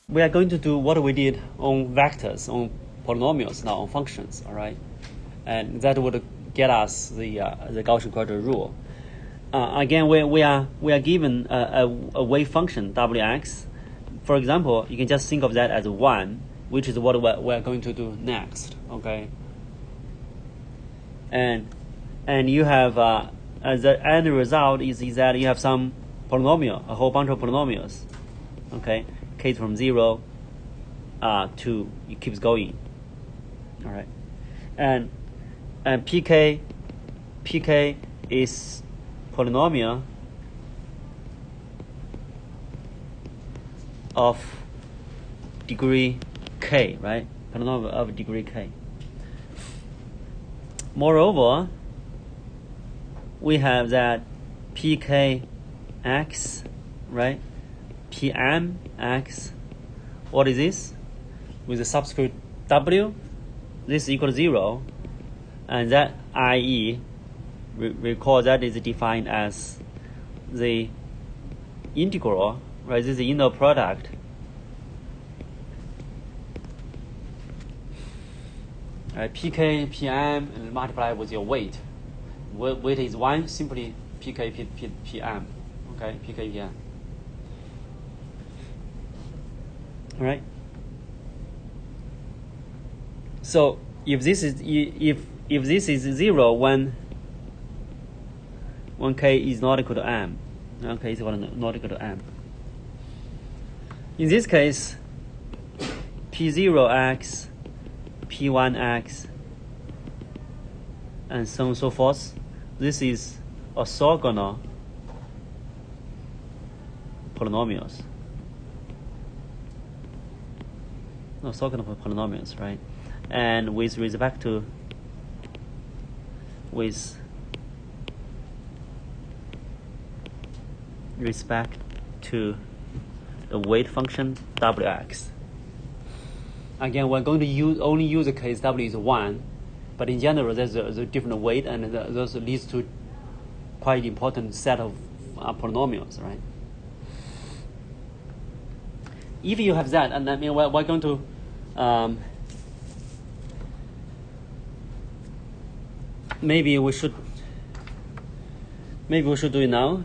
we are going to do what we did on vectors, on polynomials, now on functions, all right? And that would get us the Gaussian quadrature rule. Again, we are given a wave function wx. For example, you can just think of that as 1, which is what we're going to do next, okay? And you have the end result is that you have some polynomial, a whole bunch of polynomials, okay? K from 0 to it keeps going, all right? And pk is polynomial of degree k, right? Polynomial of degree k. Moreover, we have that pkx, right? pmx. What is this? With the subscript w, this is equal to 0, and that i.e. recall that is defined as the integral, right? This is the inner product pk, pm, and multiply with your weight. Weight is 1, simply pk, pm. Okay, pk, pm. All right. So if this is if this is 0 when k is not equal to m, k is not equal to m. In this case, p0x, p1x, and so on and so forth. This is orthogonal polynomials. Orthogonal polynomials, right? And with respect to the weight function wx. Again, we're going to only use the case w is 1, but in general, there's a different weight, and those leads to quite important set of polynomials, right? If you have that, and I mean, we're going to maybe we should do it now.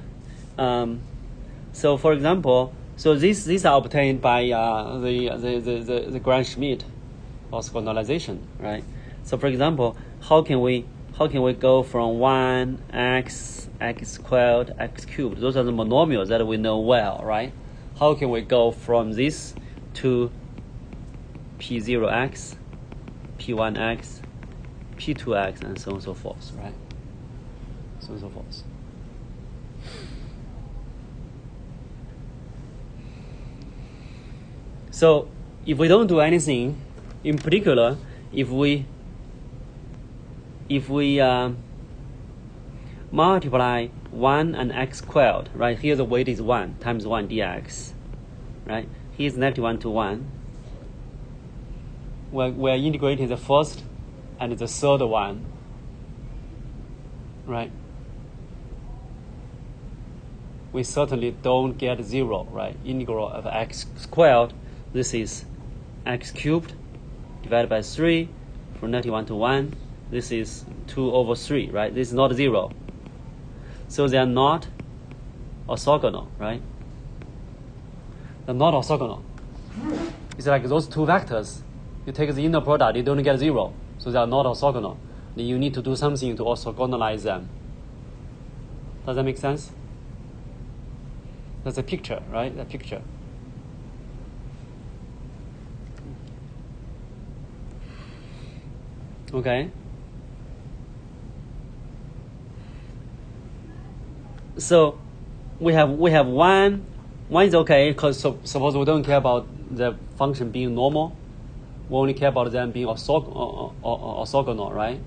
So, for example, so these are obtained by the Gram-Schmidt orthogonalization, right? So, for example, how can we go from 1 x squared, x cubed? Those are the monomials that we know well, right? How can we go from this to p0x, p1x, p2x, and so on and so forth, right? So on and so forth. So if we don't do anything, in particular, if we multiply 1 and x squared, right? Here the weight is 1 times 1 dx, right? Here's negative 1 to 1. We're integrating the first and the third one, right? We certainly don't get 0, right? Integral of x squared, this is x cubed divided by 3 from negative 1 to 1. This is 2 over 3, right? This is not 0. So they are not orthogonal, right? They're not orthogonal. It's like those two vectors. You take the inner product, you don't get 0. So they are not orthogonal. Then you need to do something to orthogonalize them. Does that make sense? That's a picture, right? That picture. Okay. So we have 1. 1 is okay because suppose we don't care about the function being normal. We only care about them being orthogonal, right?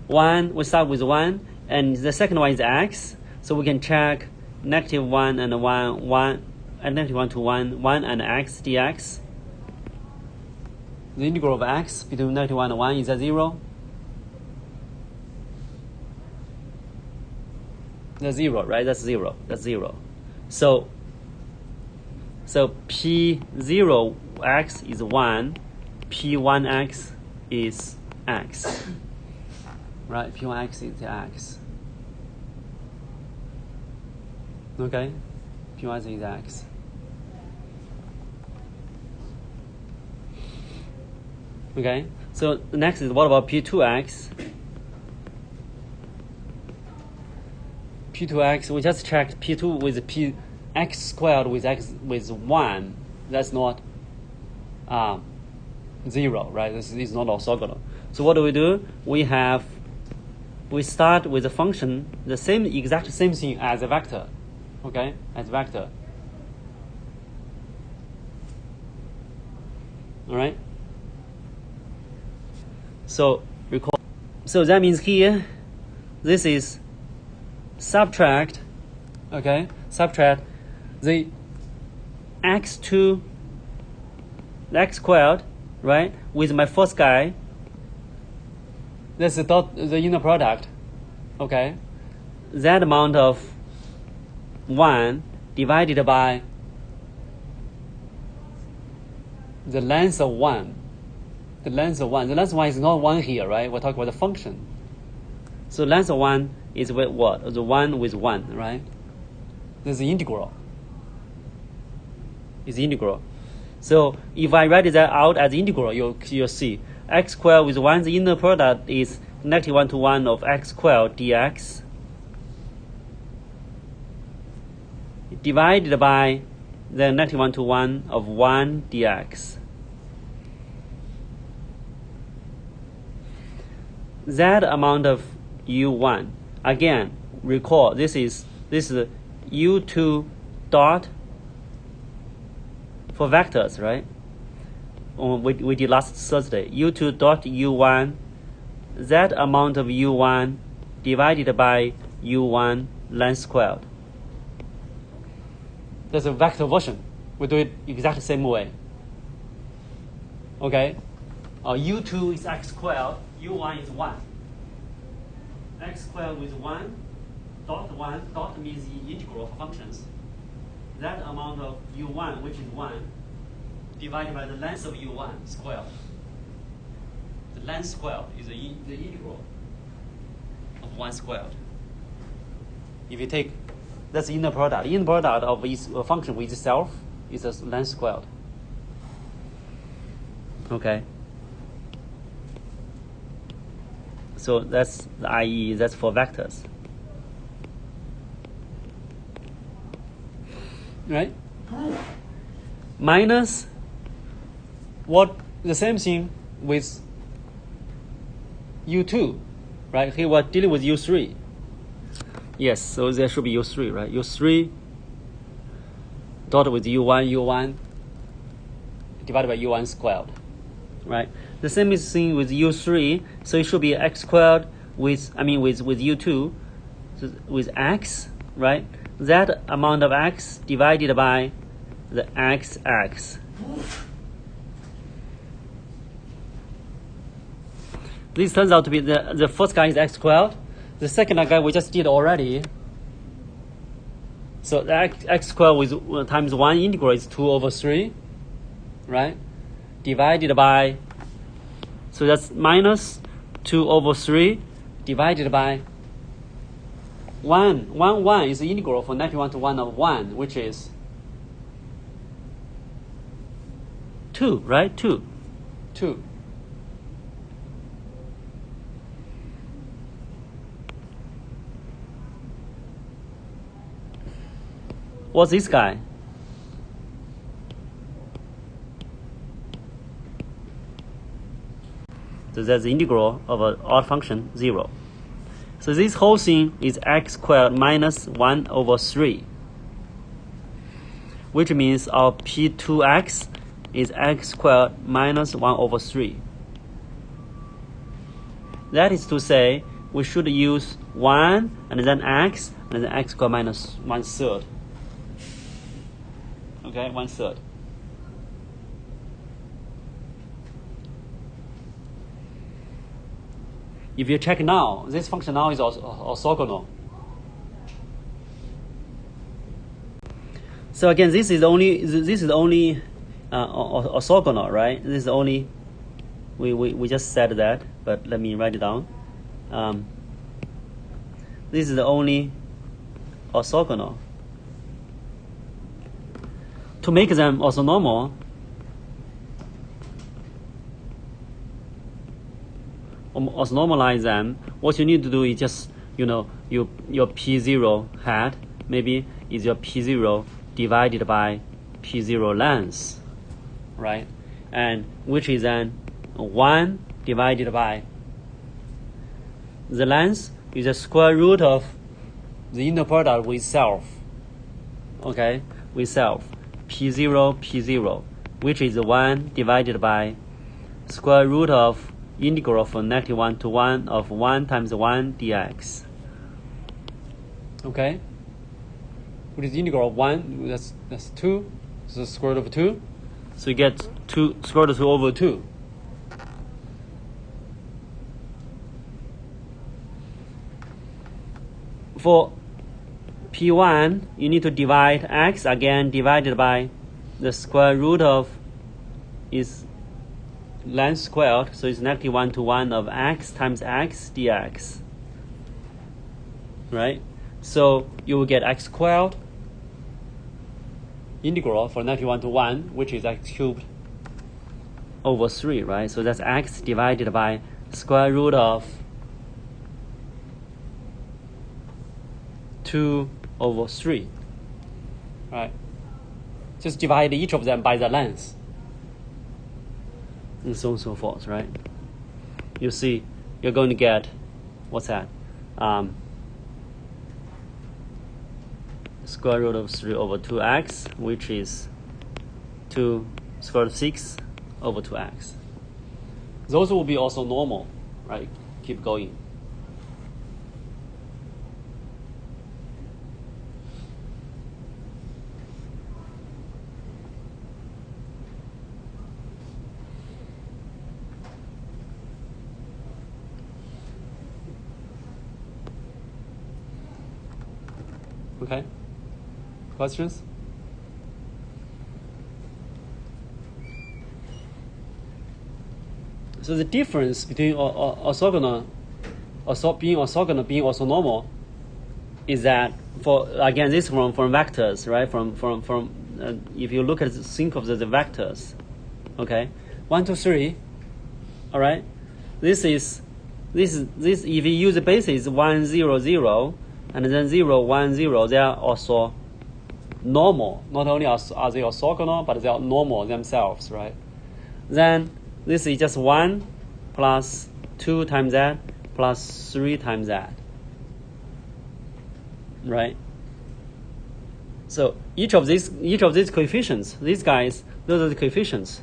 1, we start with 1, and the second one is x. So we can check negative 1 and 1, and negative 1 to 1, 1 and x dx. The integral of x between negative 1 and 1 is at 0. That's 0, right? That's 0. That's 0. So So P0x is 1, P1x is x. Right, P1x is x. Okay, P1 is x. Okay, so the next is what about P2x? P2x, we just checked P2 with X squared with x with 1. That's not 0, right? This is not orthogonal. So what do? We start with a function, the exact same thing as a vector. Okay, as a vector. All right. So recall. So that means here, this is subtract. Okay, subtract the x2, the x squared, right? With my first guy. That's the inner product. Okay, that amount of 1 divided by the length of 1. The length of 1. The length of 1 is not 1 here, right? We're talking about the function. So length of 1 is with what? The 1 with 1, right? This is the integral. It's integral. So if I write that out as integral, you'll see x squared with 1, the inner product is negative 1 to 1 of x squared dx divided by the negative 1 to 1 of 1 dx. That amount of u1, again, recall this is u2 dot for vectors, right? We did last Thursday. u2 dot u1, that amount of u1 divided by u1 length squared. That's a vector version. We do it exactly the same way. Okay? u2 is x squared, u1 is 1. X squared with 1 dot means the integral for functions. That amount of u1, which is 1, divided by the length of u1 squared. The length squared is the integral of 1 squared. If you take, that's the inner product. The inner product of each function with itself is a length squared. Okay. So that's the IE, that's for vectors. Right? Minus what? The same thing with u2, right? Here we're dealing with u3. Yes, so there should be u3, right? u3 dot with u1 divided by u1 squared, right? The same thing with u3, so it should be x squared with u2, so with x, right? That amount of x divided by the x. This turns out to be the first guy is x squared. The second guy we just did already. So the x squared with times 1 integral is 2 over 3, right? Divided by, so that's minus 2 over 3 divided by 1. 1 is the integral for negative 1 to 1 of 1, which is 2, right? 2. What's this guy? So that's the integral of an odd function, 0. So this whole thing is x squared minus 1 over 3, which means our P2x is x squared minus 1 over 3. That is to say, we should use 1 and then x and then x squared minus 1/3. Okay, 1/3. If you check now, this function now is orthogonal. So again, this is only orthogonal, right? This is only we just said that, but let me write it down. This is the only orthogonal. To make them orthonormal, orthonormalize them, what you need to do is just, your P0 hat maybe is your P0 divided by P0 length, right? And which is then 1 divided by the length is the square root of the inner product with self, okay? With self, P0, P0, which is 1 divided by square root of integral from -1 to 1 of 1 times 1 dx. Okay? Which is the integral of 1, that's 2, so the square root of 2. So you get 2, square root of 2 over 2. For P1, you need to divide x again divided by the square root of is length squared, so it's -1 to 1 of x times x dx. Right? So you will get x squared integral for -1 to 1, which is x cubed over 3, right? So that's x divided by square root of 2 over 3, right? Just divide each of them by the length, and so on and so forth, right? You see, you're going to get, what's that? Square root of 3 over 2x, which is 2 square root of 6 over 2x. Those will be also normal, right? Keep going. Okay? Questions? So the difference between orthogonal, being orthogonal, being orthonormal, is that again this from vectors, right? From if you look at think of the vectors, okay, 1, 2, 3, all right. This if you use the basis 1, 0, 0. And then 0, 1, 0, they are also normal. Not only are they orthogonal, but they are normal themselves, right? Then this is just 1 plus 2 times that plus 3 times that, right? So each of these coefficients, these guys, those are the coefficients.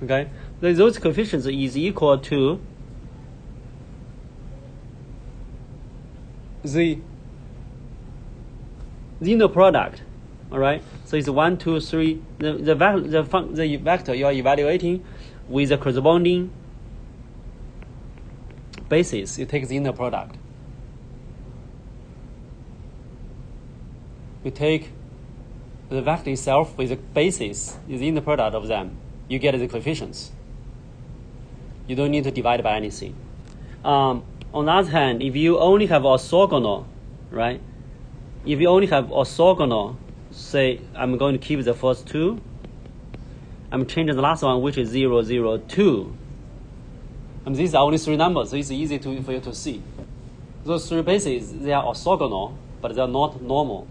Okay? Those coefficients is equal to the inner product, all right? So it's 1, 2, 3. The vector you are evaluating with the corresponding basis. You take the inner product. You take the vector itself with the basis is the inner product of them. You get the coefficients. You don't need to divide by anything. On the other hand, if you only have orthogonal, right? If you only have orthogonal, say I'm going to keep the first 2. I'm changing the last one, which is 0, 0, 2. And these are only 3 numbers, so it's easy for you to see. Those 3 bases, they are orthogonal, but they are not normal.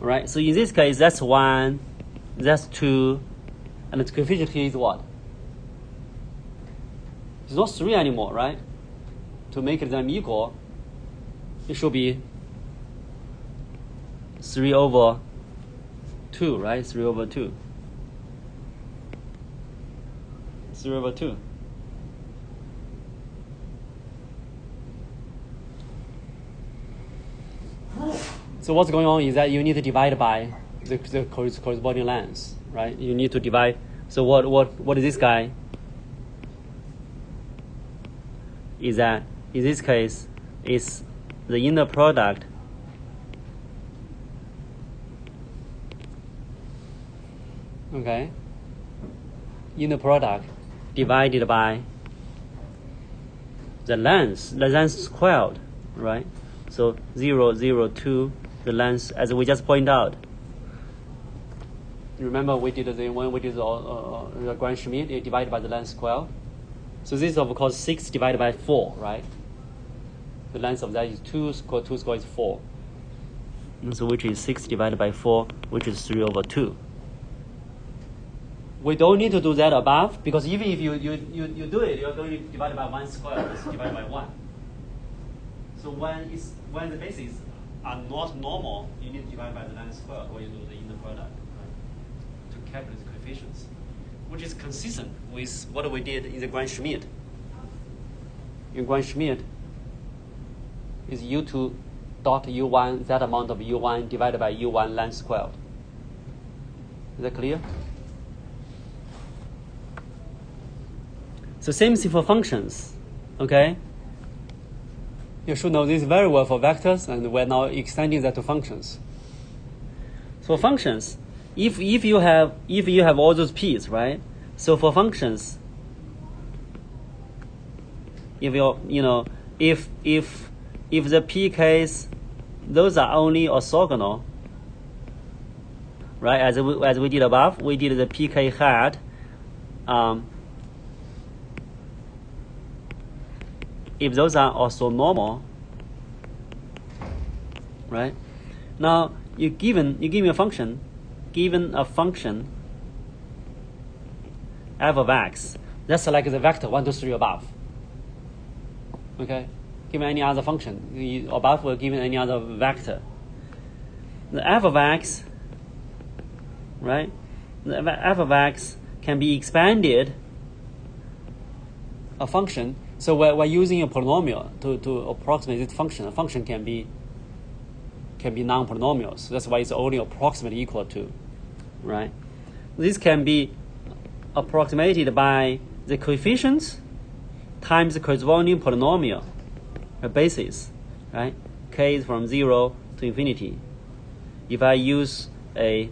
All right? So in this case, that's 1, that's 2, and the coefficient here is what? It's not 3 anymore, right? To make them equal, it should be 3 over 2, right? 3 over 2. 3 over 2. So what's going on is that you need to divide by the corresponding length, right? You need to divide. So what is this guy? Is that in this case is the inner product okay, inner product divided by the length squared, right? So 0, 0, 2, the length, as we just point out. Remember when we did the Grand Schmidt, it divided by the length squared. So this is of course 6 divided by 4, right? The length of that is 2 squared, 2 squared is 4. And so which is 6 divided by 4, which is 3 over 2. We don't need to do that above, because even if you do it, you're going to divide by 1 square, it's divided by 1. So when the bases are not normal, you need to divide by the length squared when you do the inner product, right? To calculate the coefficients, which is consistent with what we did in the Grand Schmidt. In Grand Schmidt, is U2 dot U1, that amount of U1 divided by U1 length squared. Is that clear? So same thing for functions, okay? You should know this very well for vectors, and we're now extending that to functions. So functions, if you have all those p's, right? So for functions, if the pk's, those are only orthogonal, right? As we did above, we did the pk hat. If those are also normal, right? Now you give me a function, given a function f of x, that's like the vector 1, 2, 3 above. Okay, given any other function above, we're given any other vector. The f of x, right? The f of x can be expanded a function. So we're using a polynomial to approximate this function. A function can be non-polynomials. So that's why it's only approximately equal to, right? This can be approximated by the coefficients times the corresponding polynomial, a basis, right? K is from 0 to infinity. If I use a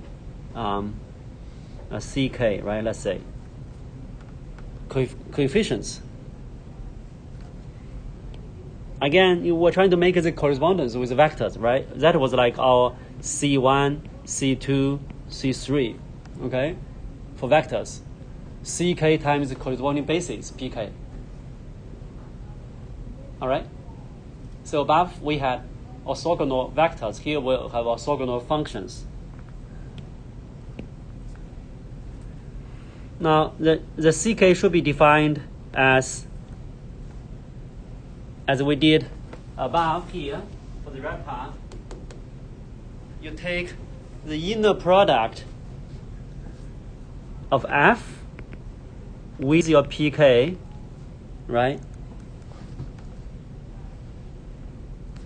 ck, right? Let's say coefficients. Again, we're trying to make the correspondence with the vectors, right? That was like our C1, C2, C3, okay? For vectors, CK times the corresponding basis, PK. All right? So above we had orthogonal vectors. Here we'll have orthogonal functions. Now, the CK should be defined as we did above here for the red part. You take the inner product of f with your pk, right?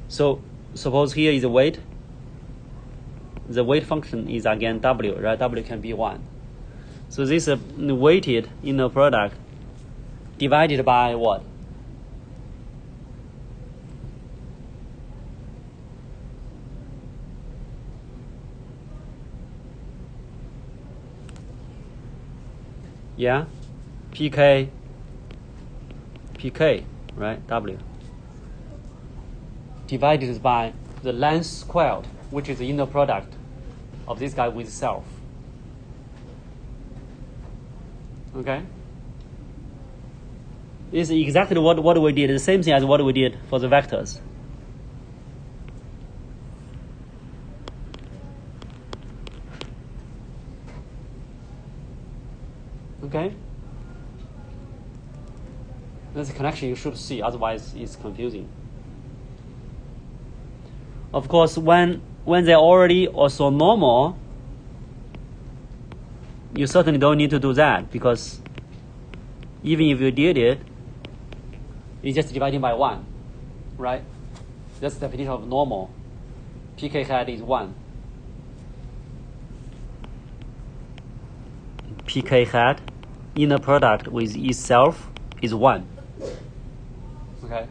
So suppose here is a weight. The weight function is again w, right? W can be 1. So this is a weighted inner product divided by what? Yeah, pk, right, w, divided by the length squared, which is the inner product of this guy with self. Okay? This is exactly what we did, the same thing as what we did for the vectors. Okay? That's a connection you should see, otherwise it's confusing. Of course, when they're already also normal, you certainly don't need to do that, because even if you did it, it's just dividing by 1, right? That's the definition of normal. pk hat is 1. pk hat, inner product with itself, is 1. Okay.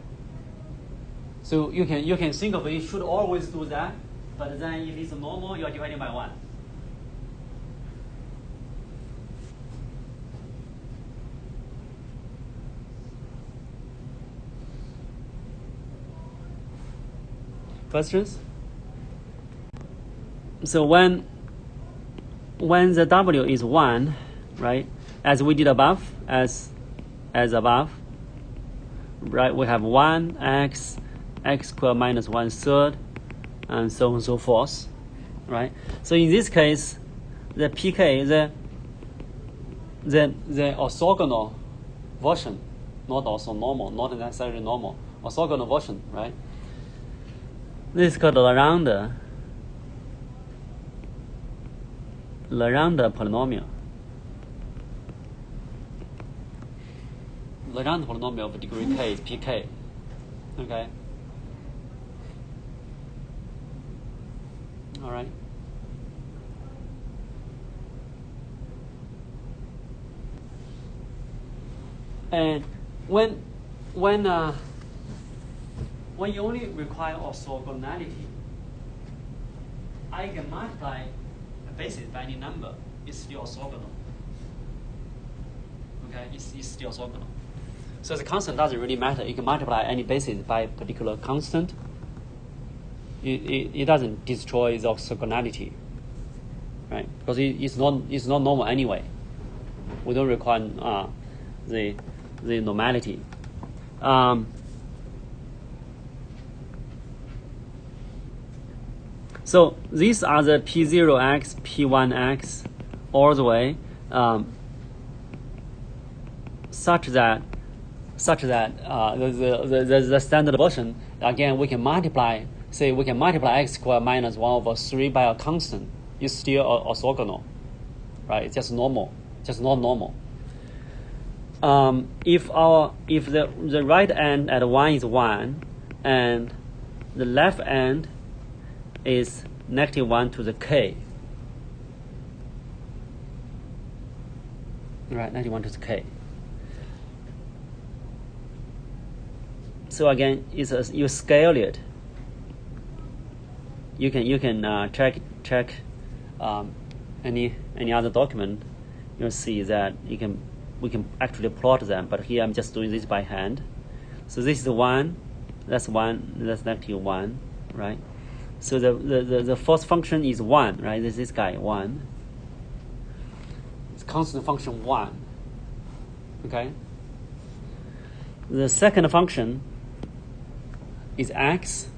So you can think of it, you should always do that, but then if it's normal, you are dividing by 1. questions? So when the W is 1, right, as we did above, as above, right, we have 1x, x squared minus 1/3, and so on and so forth, right? So in this case, the pk, the orthogonal version, not also normal, not necessarily normal, orthogonal version, right? This is called Legendre polynomial. Legendre polynomial of degree k is pk. Okay. All right. And when you only require orthogonality, I can multiply a basis by any number. It's still orthogonal. Okay, it's still orthogonal. So the constant doesn't really matter. You can multiply any basis by a particular constant. It doesn't destroy the orthogonality, right? Because it's not normal anyway. We don't require the normality. So these are the P0x, P1x, all the way, such that the standard version, again, we can multiply. Say we can multiply x squared minus 1/3 by a constant. It's still orthogonal, right? It's just normal, just not normal. If the right end at 1 is 1, and the left end is -1 to the k, right? -1 to the k. So again, you scale it. You can check any other document. You'll see that we can actually plot them. But here I'm just doing this by hand. So this is 1. That's 1. That's -1, right? So the first function is 1, right? This guy 1. It's constant function 1. Okay. The second function is x.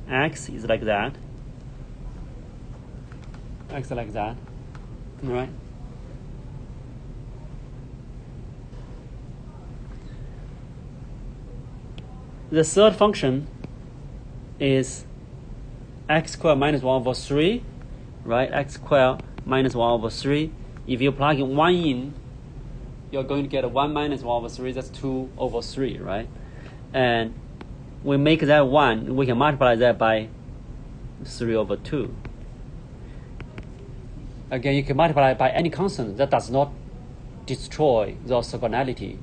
X is like that. X like that. All right. The third function is x squared minus 1/3, right? X squared minus 1/3. If you plug in 1 in, you're going to get 1 minus 1/3. That's 2/3, right? And we make that 1. We can multiply that by 3/2. Again, you can multiply by any constant that does not destroy the orthogonality,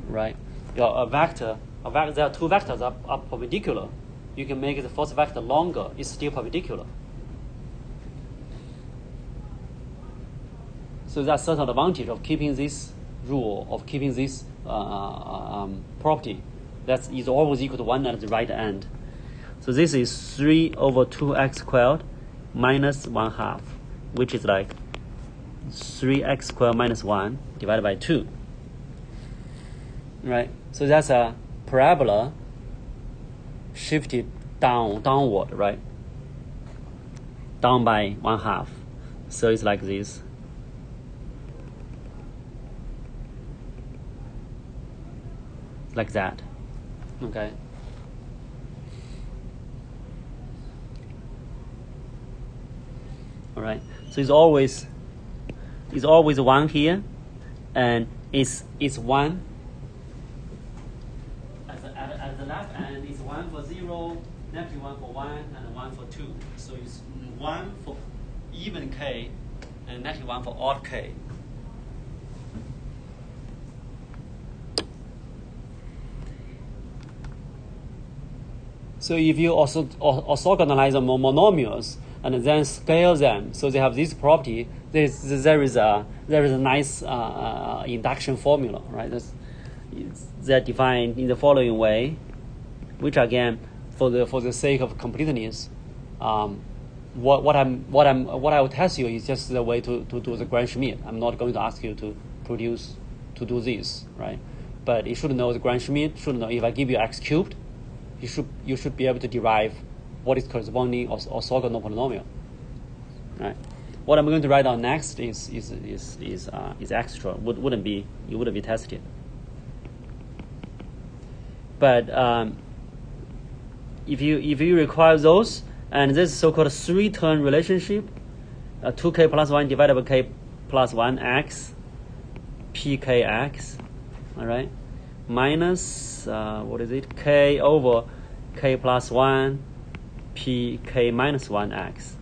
right? A vector, there are two vectors are perpendicular. You can make the first vector longer. It's still perpendicular. So that's certain advantage of keeping this rule, of keeping this property. That is always equal to 1 at the right end. So this is 3/2x squared minus 1/2, which is like 3x squared minus 1 divided by 2. Right? So that's a parabola shifted downward, right? Down by 1/2. So it's like this. Like that. Okay. All right. So it's always 1 here, and it's 1 at the left end. It's 1 for 0, -1 for 1, and 1 for 2. So it's 1 for even k, and -1 for odd k. So if you also orthogonalize the monomials and then scale them, so they have this property, there is a nice induction formula, right? they're defined in the following way, which again, for the sake of completeness, what I will test you is just the way to do the Gram-Schmidt. I'm not going to ask you to do this, right? But you should know the Gram-Schmidt. Should know if I give you x cubed, you should be able to derive what is corresponding orthogonal polynomial, right? What I'm going to write down next is extra. Wouldn't be tested. But if you require those, and this so-called 3-term relationship, 2k plus 1 divided by k plus 1 x, pkx, all right, minus what is it? K over k plus 1 pk minus 1x.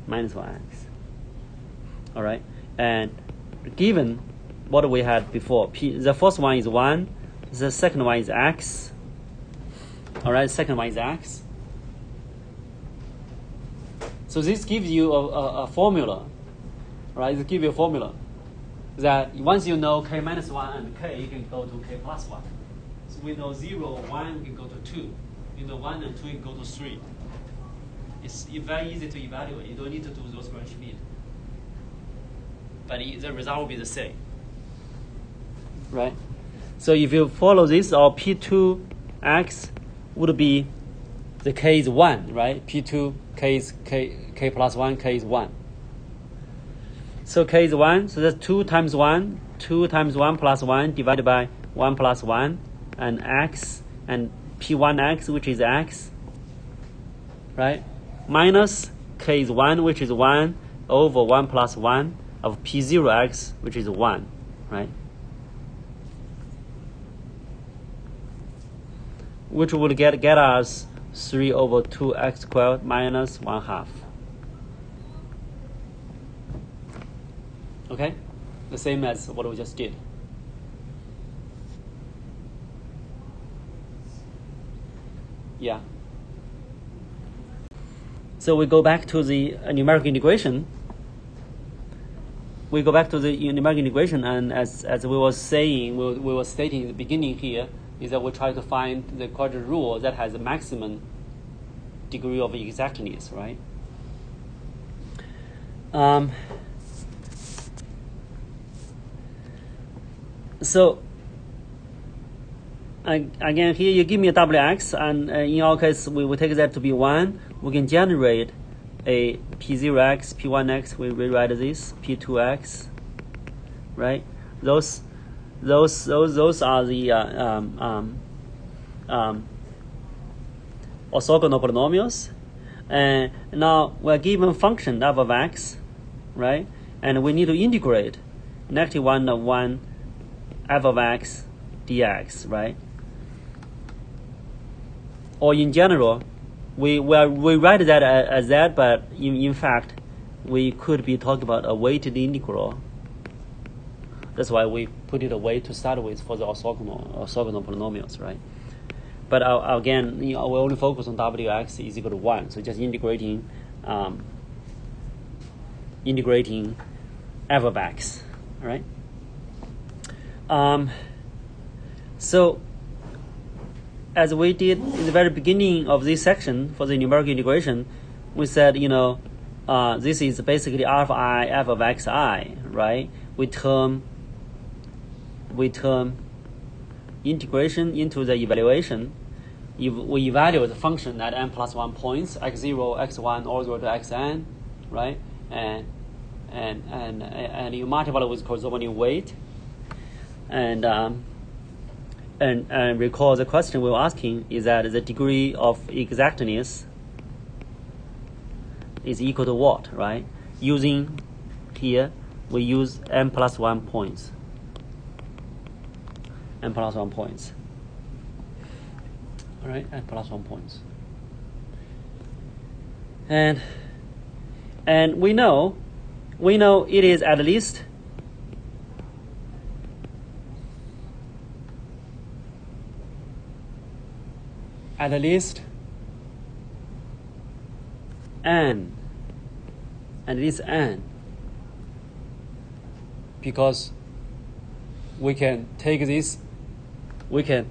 Minus 1x. All right, and given what we had before, the first one is 1, the second one is x. All right, second one is x. So this gives you a formula, right? It gives you a formula that once you know k minus 1 and k, you can go to k plus 1. So we know 0, 1, we can go to 2. You know 1 and 2, you can go to 3. It's very easy to evaluate. You don't need to do those Gram-Schmidt. But the result will be the same. Right? So if you follow this, our P2x would be the k is 1, right? P2, k is k plus 1, k is 1. So k is 1, so that's 2 times 1, 2 times 1 plus 1 divided by 1 plus 1, and x, and P1x, which is x, right? Minus k is 1, which is 1, over 1 plus 1 of P0x, which is 1, right? Which would get us 3 over 2x squared minus 1/2. Okay? The same as what we just did. Yeah. So we go back to the numerical integration. And as we were saying, we were stating in the beginning here, is that we try to find the quadrature rule that has a maximum degree of exactness, right? So again, here you give me a wx, and in our case, we will take that to be 1. We can generate a P0x, P1x. We rewrite this P2x, right? Those are the orthogonal polynomials. And now we're given a function f of x, right? And we need to integrate -1 of 1 f of x dx, right? Or in general, we write that as that, but in fact, we could be talking about a weighted integral. That's why we put it away to start with for the orthogonal polynomials, right? But again, we only focus on wx is equal to 1, so just integrating f of x, all right? So as we did in the very beginning of this section for the numerical integration, we said, this is basically alpha I f of xi, right? We term integration into the evaluation. We evaluate the function at n plus 1 points, x0, x1, all the way to xn, right? And you multiply it with corresponding weight. And recall the question we were asking is that the degree of exactness is equal to what, right? Using here, we use n plus 1 points. N plus 1 points. All right, n plus 1 points. And we know it is at least n, and it is n, because we can take this. We can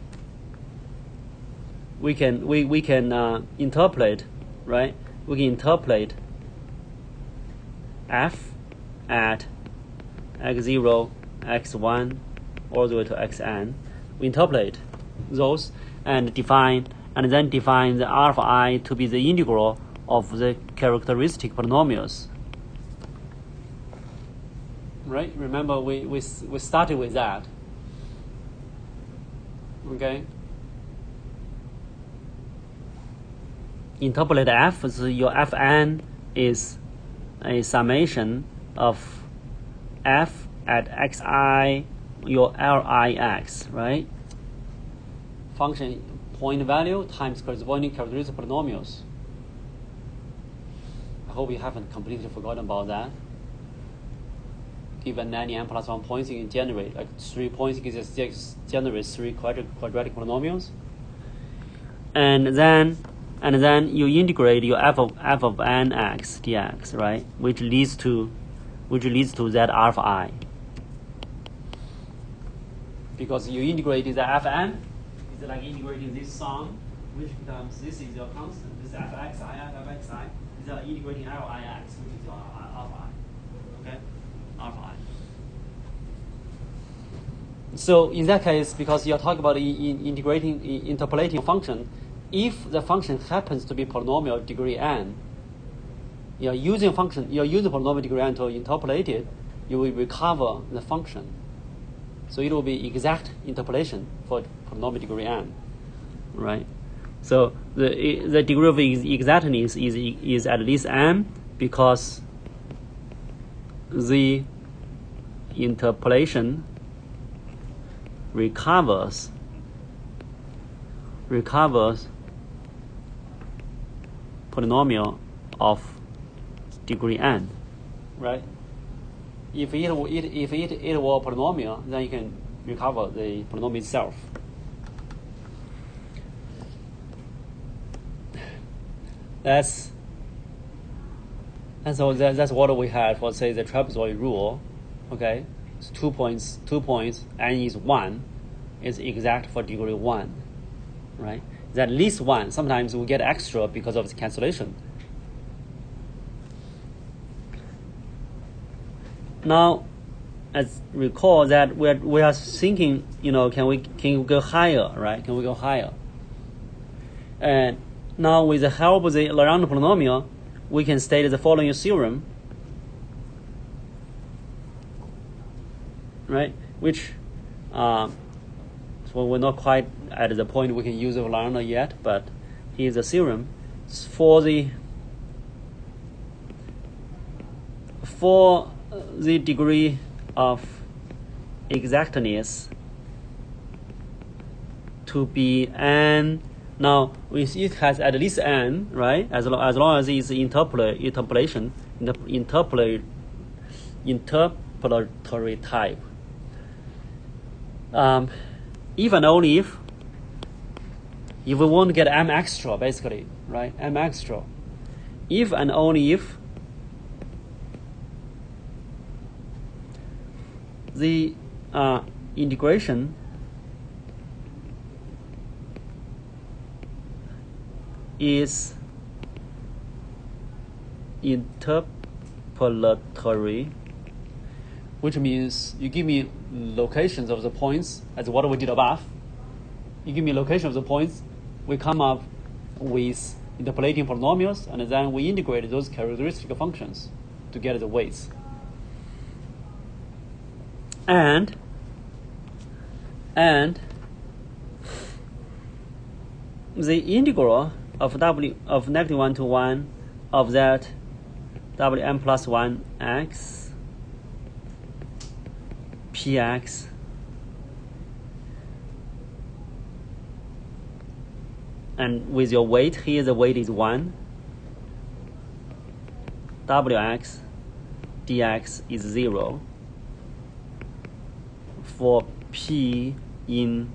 interpolate, right? We can interpolate f at x0, x1, all the way to xn. We interpolate those and then define the alpha I to be the integral of the characteristic polynomials. Right? Remember, we started with that. Okay. Interpolate f, so your fn is a summation of f at xi, your lix, right? Function point value times corresponding characteristic polynomials. I hope you haven't completely forgotten about that. Given any n plus 1 points, you can generate like 3 points. You can just generate 3 quadratic polynomials, and then you integrate your f of nx dx, right? Which leads to that alpha I. Because you integrated the fn, it's like integrating this sum, which becomes, this is your constant. This is fxi. These are integrating lix, which is your alpha I. Okay, alpha I. So in that case, because you're talking about interpolating a function, if the function happens to be polynomial degree n, you're using polynomial degree n to interpolate it, you will recover the function. So it will be exact interpolation for polynomial degree n, right? So the degree of exactness is at least n, because the interpolation recovers polynomial of degree n, right? If it were a polynomial, then you can recover the polynomial itself. That's what we had for, say, the trapezoid rule. Okay, it's 2 points, n is 1, is exact for degree 1, right? It's at least 1. Sometimes we get extra because of the cancellation. Now, let's recall that we are thinking, can we go higher, right? Can we go higher? And now, with the help of the Legendre polynomial, we can state the following theorem, right? Which, so we're not quite at the point we can use the Legendre yet, but here's the theorem for the degree of exactness to be n. Now, it has at least n, right? As long as it's interpolatory type. If and only if we want to get m extra, basically, right? M extra. If and only if the integration is interpolatory, which means you give me locations of the points as what we did above. You give me location of the points, we come up with interpolating polynomials, and then we integrate those characteristic functions to get the weights. And the integral of w of -1 to 1 of that wn plus 1 x px and with your weight here, the weight is 1, wx dx is 0 for p in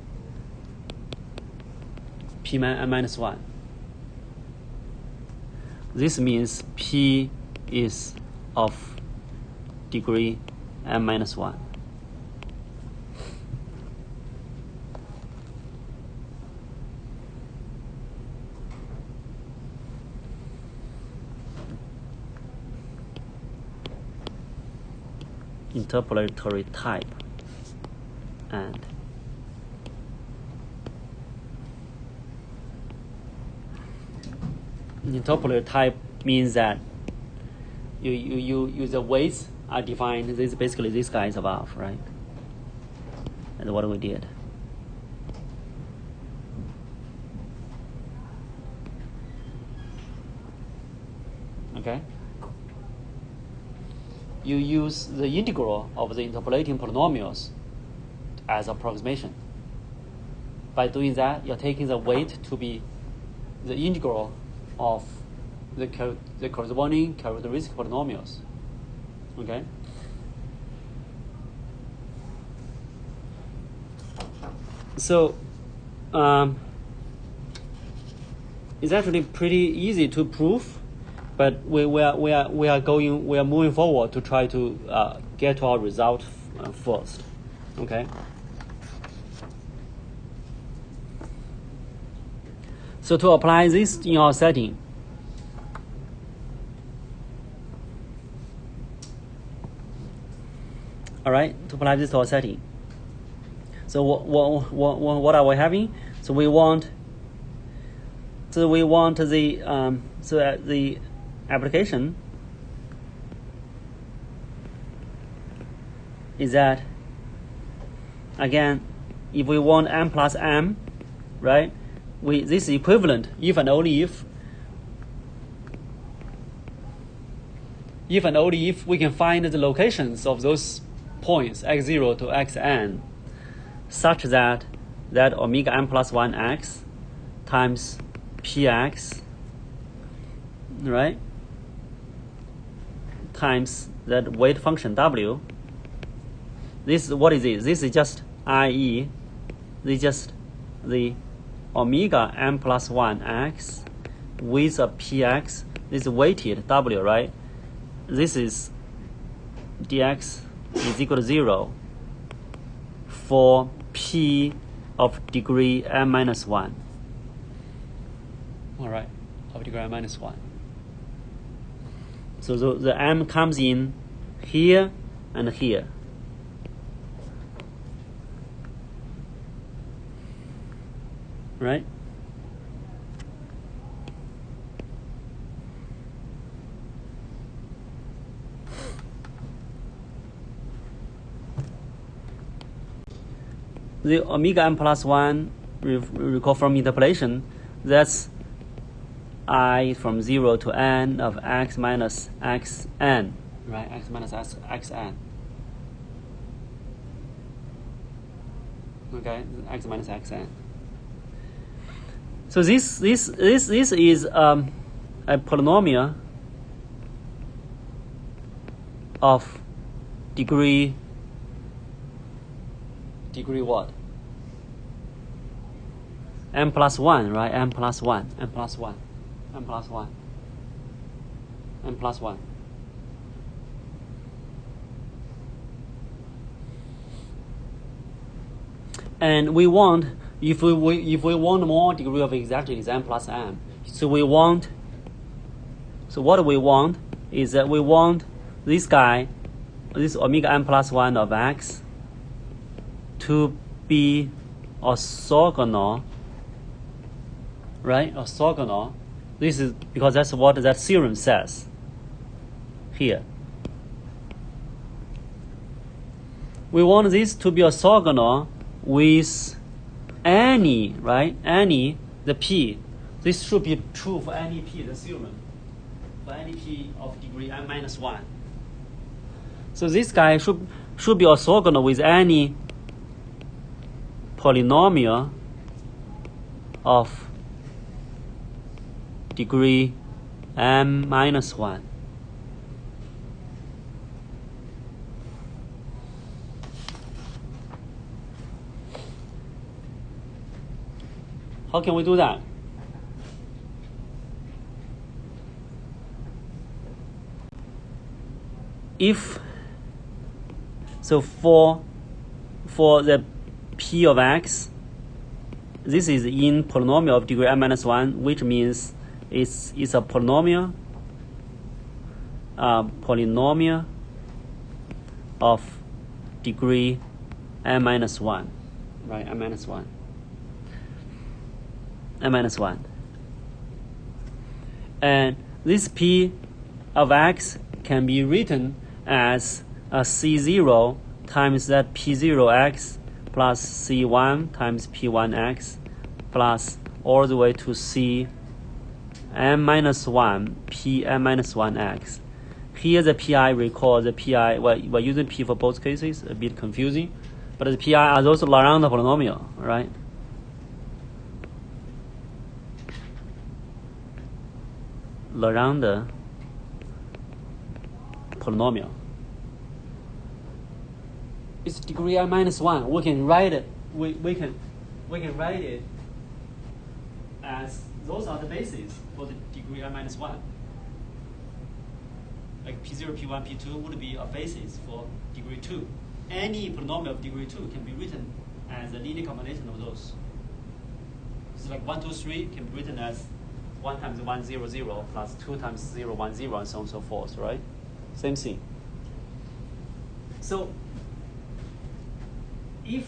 p minus 1. This means p is of degree m minus 1. interpolatory type. And interpolatory type means that you the weights are defined. This basically these guys above, right? And what we did. Okay. You use the integral of the interpolating polynomials as approximation. By doing that, you're taking the weight to be the integral of the corresponding characteristic polynomials. Okay. So it's actually pretty easy to prove, but we are moving forward to try to get to our result first. Okay. So to apply this in our setting, all right, to apply this to our setting. So what are we having? So we want the the application is that, again, if we want m plus m, right? This is equivalent if and only if we can find the locations of those points x0 to xn such that omega m plus 1x times px, right, times that weight function w. This, what is this? This is just i.e. this is just the omega m plus 1x with a px. This is weighted w, right? This is dx is equal to 0 for p of degree m minus 1. All right, of degree m minus 1. So the m comes in here and here. Right? The omega m plus 1, recall from interpolation, that's I from 0 to n of x minus xn, right? X minus xn. Okay, x minus xn. So this is a polynomial of degree what? M plus 1, right? M plus 1. And we want, if we want more degree of exactness, m plus m. So what we want is that we want this guy, this omega m plus 1 of x, to be orthogonal, right? Orthogonal. This is because that's what that theorem says here. We want this to be orthogonal with any, right? Any, the p. This should be true for any p, the theorem, for any p of degree m minus 1. So this guy should be orthogonal with any polynomial of degree m minus 1. How can we do that? If so, for the p of x, this is in polynomial of degree m minus 1, which means it's a polynomial of degree n minus 1, right? n minus 1. n minus 1. And this p of x can be written as a c0 times that p0x plus c1 times p1x plus all the way to c n minus 1 p n minus 1x. Here the pi, recall the pi, we're using p for both cases, a bit confusing, but the pi are those Legendre polynomial, right? Legendre polynomial. It's degree n minus 1. We can write it. We can write it as those are the bases for the degree n minus 1. Like p0, p1, p2 would be a basis for degree 2. Any polynomial of degree 2 can be written as a linear combination of those. It's like 1, 2, 3 can be written as 1 times 1, 0, 0 plus 2 times 0, 1, 0, and so on and so forth, right? Same thing. So if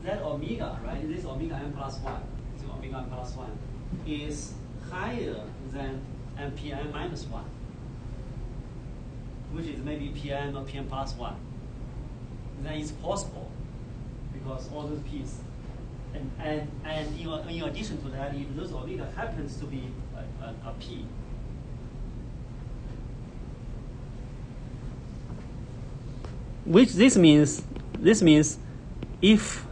that omega, right, this omega n plus 1, this omega n plus 1 is higher than Pn minus 1, which is maybe Pn or Pn plus 1, then it's possible because all those p's. And in addition to that, if those omega happens to be a p, which this means if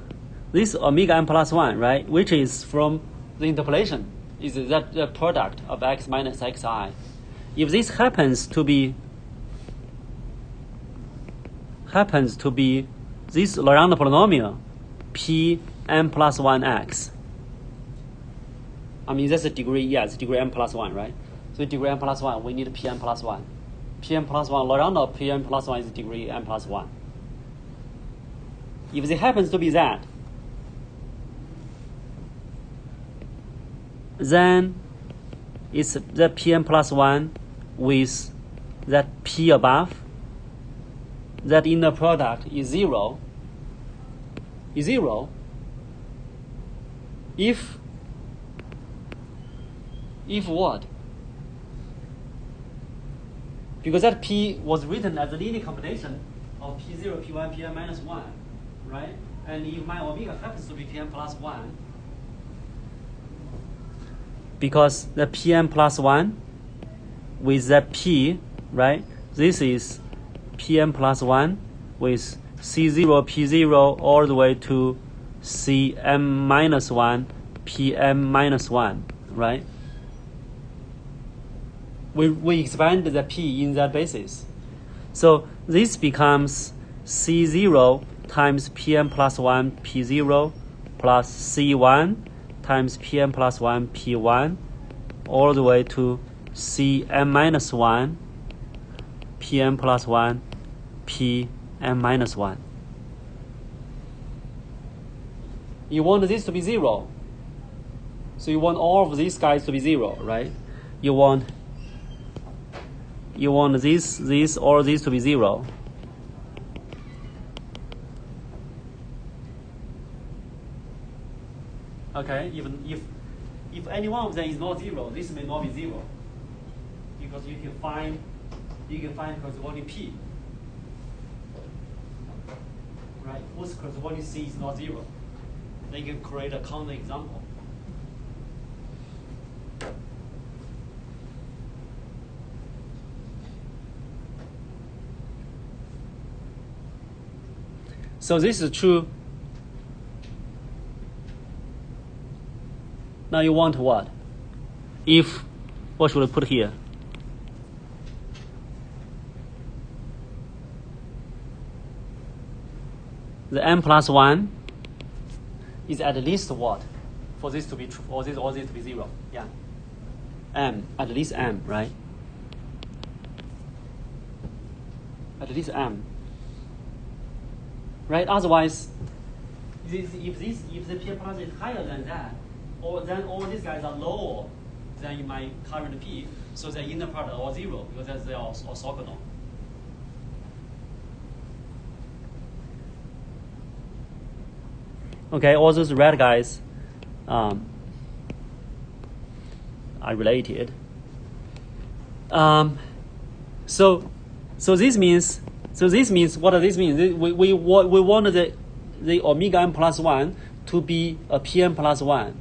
this omega n plus 1, right, which is from the interpolation, is that the product of x minus xi. If this happens to be this Legendre polynomial, p n plus 1x. I mean, that's a degree, yeah, it's degree n plus 1, right? So degree n plus 1, we need Pn plus 1. Pn plus 1, Legendre of Pn plus 1 is degree n plus 1. If it happens to be that, then it's that Pn plus 1 with that p above, that inner product is 0. If what? Because that p was written as a linear combination of p0, p1, pn minus 1, right? And if my omega happens to be pn plus 1, because the pn plus 1 with that p, right? This is pn plus 1 with c0, p0 all the way to cm minus 1, pm minus 1, right? We expand the p in that basis. So this becomes c0 times pm plus 1, p0 plus c1 times pm plus 1, p1 all the way to cm minus 1, pm plus 1, pm minus 1. You want this to be 0. So you want all of these guys to be 0, right? You want this, all these to be 0. Okay, even if any one of them is not 0, this may not be 0. Because you can find corresponding p. Right? Whose corresponding c is not 0. Then you can create a counter example. So this is true. Now you want what? If, what should I put here? The n plus 1 is at least what? For this to be true, or this to be 0. Yeah. M, at least m, right? At least m. Right? Otherwise, if the p plus is higher than that, or then all these guys are lower than in my current p, so the inner product are 0 because they are orthogonal. Okay, all those red guys are related. So this means what does this mean? We want the omega n plus 1 to be a Pn plus 1.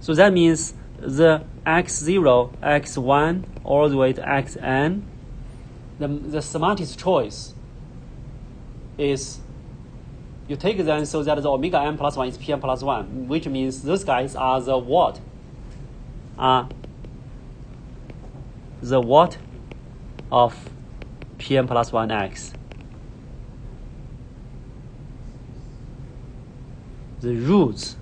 So that means the x0, x1, all the way to xn, the smartest choice is you take them so that the omega n plus 1 is Pn plus 1, which means those guys are the what? The what of Pn plus 1x? The roots.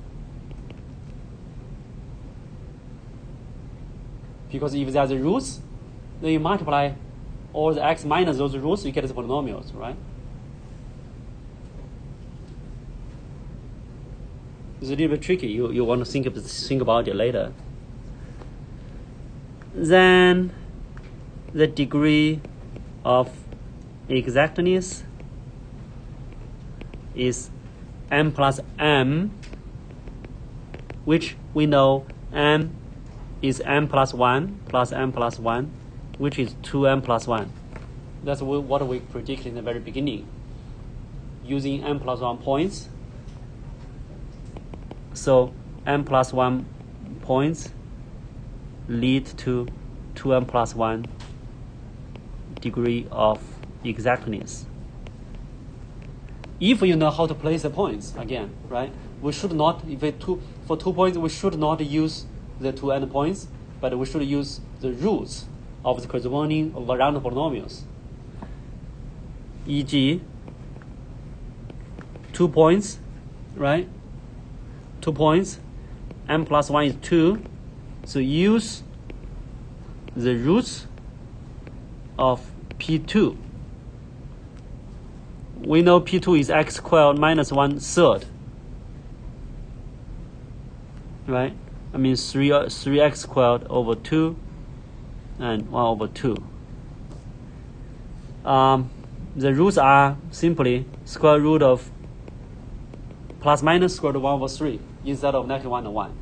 Because if they are the roots, then you multiply all the x minus those roots, you get the polynomials, right? It's a little bit tricky. You want to think about it later. Then the degree of exactness is m plus m, which we know m is m plus 1 plus m plus 1, which is 2m plus 1. That's what we predicted in the very beginning, using m plus 1 points. So m plus 1 points lead to 2m plus 1 degree of exactness. If you know how to place the points, again, right? We should not, for 2 points, we should not use the 2 endpoints, but we should use the roots of the corresponding Legendre polynomials. E.g., 2 points, right? 2 points, m plus 1 is 2, so use the roots of P2. We know P2 is x squared minus 1/3, right? I mean 3x squared over 2 and 1 over 2. The roots are simply square root of plus minus square root of 1 over 3 instead of -1 and 1.